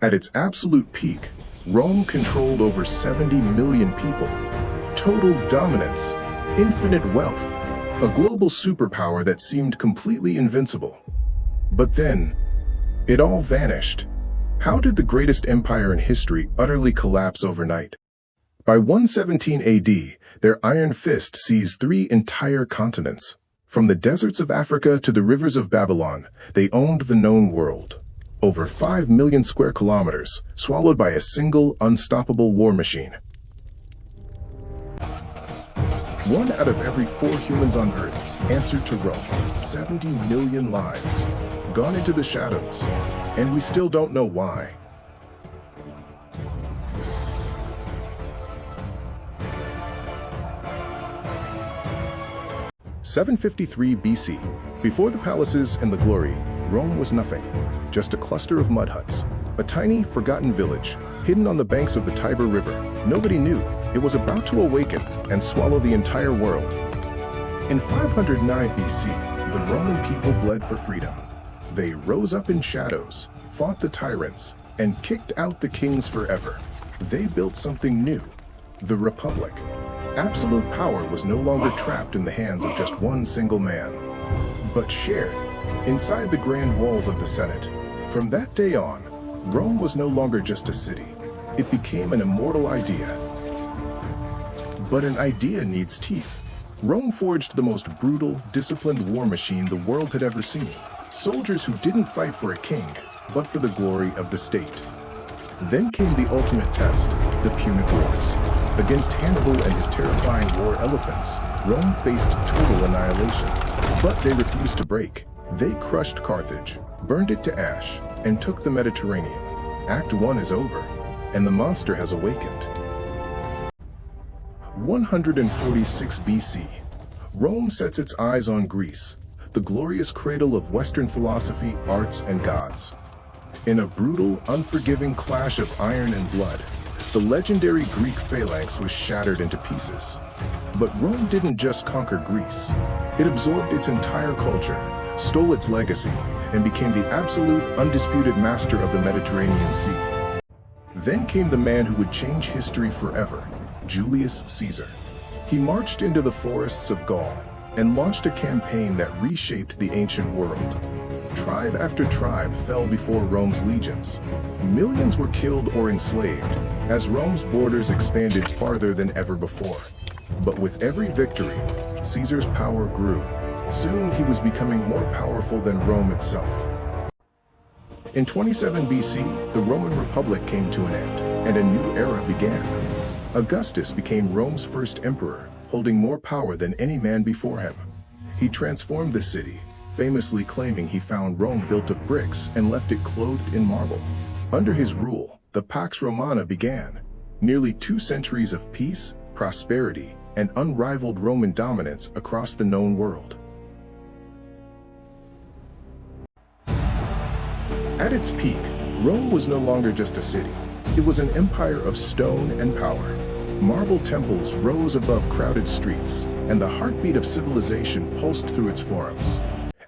At its absolute peak, Rome controlled over 70 million people. Total dominance, infinite wealth, a global superpower that seemed completely invincible. But then, it all vanished. How did the greatest empire in history utterly collapse overnight? By 117 AD, their iron fist seized 3 entire continents. From the deserts of Africa to the rivers of Babylon, they owned the known world. Over 5 million square kilometers, swallowed by a single, unstoppable war machine. 1 out of every 4 humans on Earth answered to Rome. 70 million lives, gone into the shadows, and we still don't know why. (753 BC). Before the palaces and the glory, Rome was nothing, just a cluster of mud huts, a tiny, forgotten village, hidden on the banks of the Tiber River. Nobody knew it was about to awaken and swallow the entire world. In 509 BC, the Roman people bled for freedom. They rose up in shadows, fought the tyrants, and kicked out the kings forever. They built something new, the Republic. Absolute power was no longer trapped in the hands of just one single man, but shared inside the grand walls of the Senate. From that day on, Rome was no longer just a city. It became an immortal idea. But an idea needs teeth. Rome forged the most brutal, disciplined war machine the world had ever seen. Soldiers who didn't fight for a king, but for the glory of the state. Then came the ultimate test, the Punic Wars. Against Hannibal and his terrifying war elephants, Rome faced total annihilation. But they refused to break. They crushed Carthage, burned it to ash, and took the Mediterranean. Act 1 is over, and the monster has awakened. 146 BC. Rome sets its eyes on Greece, the glorious cradle of Western philosophy, arts, and gods. In a brutal, unforgiving clash of iron and blood, the legendary Greek phalanx was shattered into pieces. But Rome didn't just conquer Greece. It absorbed its entire culture, stole its legacy, and became the absolute, undisputed master of the Mediterranean Sea. Then came the man who would change history forever, Julius Caesar. He marched into the forests of Gaul and launched a campaign that reshaped the ancient world. Tribe after tribe fell before Rome's legions. Millions were killed or enslaved, as Rome's borders expanded farther than ever before. But with every victory, Caesar's power grew. Soon he was becoming more powerful than Rome itself. In 27 BC, the Roman Republic came to an end, and a new era began. Augustus became Rome's first emperor, holding more power than any man before him. He transformed the city, famously claiming he found Rome built of bricks and left it clothed in marble. Under his rule, the Pax Romana began. Nearly 2 centuries of peace, prosperity, and unrivaled Roman dominance across the known world. At its peak, Rome was no longer just a city. It was an empire of stone and power. Marble temples rose above crowded streets, and the heartbeat of civilization pulsed through its forums.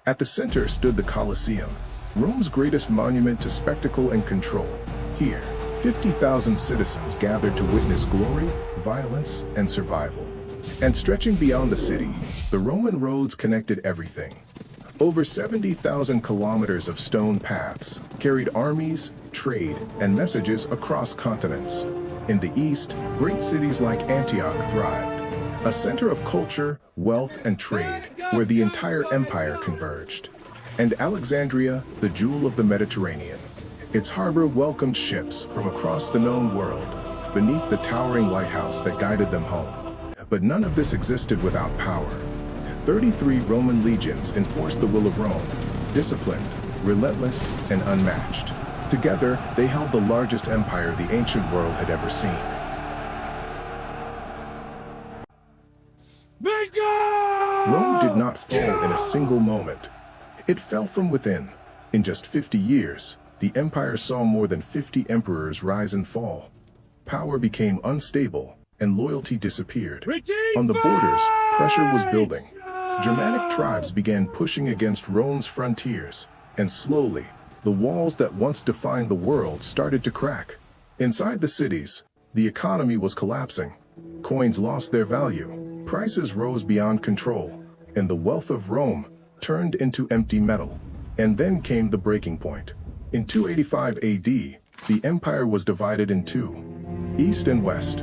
At the center stood the Colosseum, Rome's greatest monument to spectacle and control. Here, 50,000 citizens gathered to witness glory, violence, and survival. And stretching beyond the city, the Roman roads connected everything. Over 70,000 kilometers of stone paths carried armies, trade, and messages across continents. In the east, great cities like Antioch thrived, a center of culture, wealth, and trade where the entire empire converged. And Alexandria, the jewel of the Mediterranean. Its harbor welcomed ships from across the known world, beneath the towering lighthouse that guided them home. But none of this existed without power. 33 Roman legions enforced the will of Rome, disciplined, relentless, and unmatched. Together, they held the largest empire the ancient world had ever seen. Rome did not fall in a single moment. It fell from within. In just 50 years, the empire saw more than 50 emperors rise and fall. Power became unstable, and loyalty disappeared. On the borders, pressure was building. Germanic tribes began pushing against Rome's frontiers, and slowly, The walls that once defined the world started to crack. Inside the cities, the economy was collapsing. Coins lost their value, prices rose beyond control, and the wealth of Rome turned into empty metal. And then came the breaking point. In 285 AD, the empire was divided in two, east and west.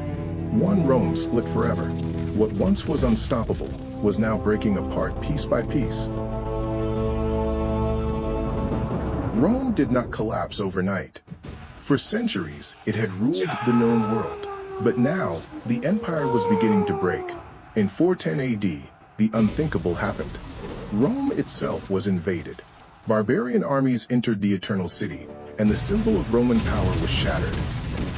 One Rome split forever. What once was unstoppable was now breaking apart piece by piece. Rome did not collapse overnight. For centuries, it had ruled the known world. But now, the empire was beginning to break. In 410 AD, the unthinkable happened. Rome itself was invaded. Barbarian armies entered the Eternal City, and the symbol of Roman power was shattered.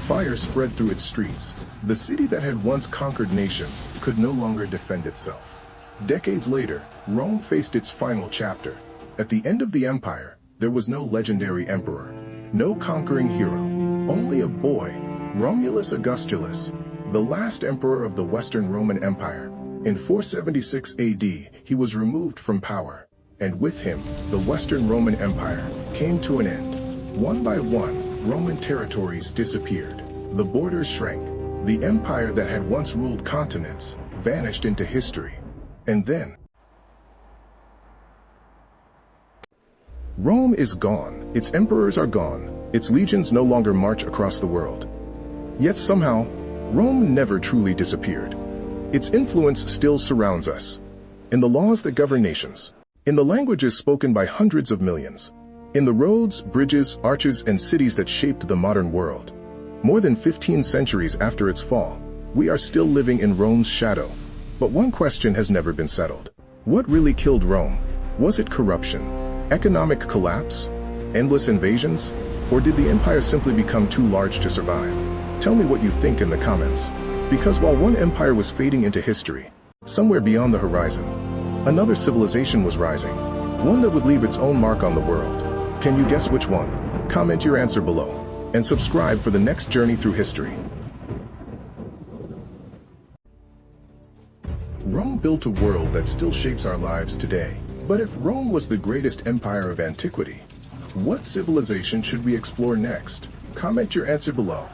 Fire spread through its streets. The city that had once conquered nations could no longer defend itself. Decades later, Rome faced its final chapter. At the end of the empire, there was no legendary emperor, no conquering hero, only a boy, Romulus Augustulus, the last emperor of the Western Roman Empire. In 476 AD, he was removed from power, and with him, the Western Roman Empire came to an end. One by one, Roman territories disappeared. The borders shrank. The empire that had once ruled continents vanished into history. And then, Rome is gone. Its emperors are gone. Its legions no longer march across the world. Yet somehow, Rome never truly disappeared. Its influence still surrounds us. In the laws that govern nations, in the languages spoken by hundreds of millions, in the roads, bridges, arches, and cities that shaped the modern world. More than 15 centuries after its fall, we are still living in Rome's shadow. But one question has never been settled. What really killed Rome? Was it corruption, economic collapse, endless invasions, or did the empire simply become too large to survive? Tell me what you think in the comments. Because while one empire was fading into history, somewhere beyond the horizon, another civilization was rising, one that would leave its own mark on the world. Can you guess which one? Comment your answer below, and subscribe for the next journey through history. Rome built a world that still shapes our lives today. But if Rome was the greatest empire of antiquity, what civilization should we explore next? Comment your answer below.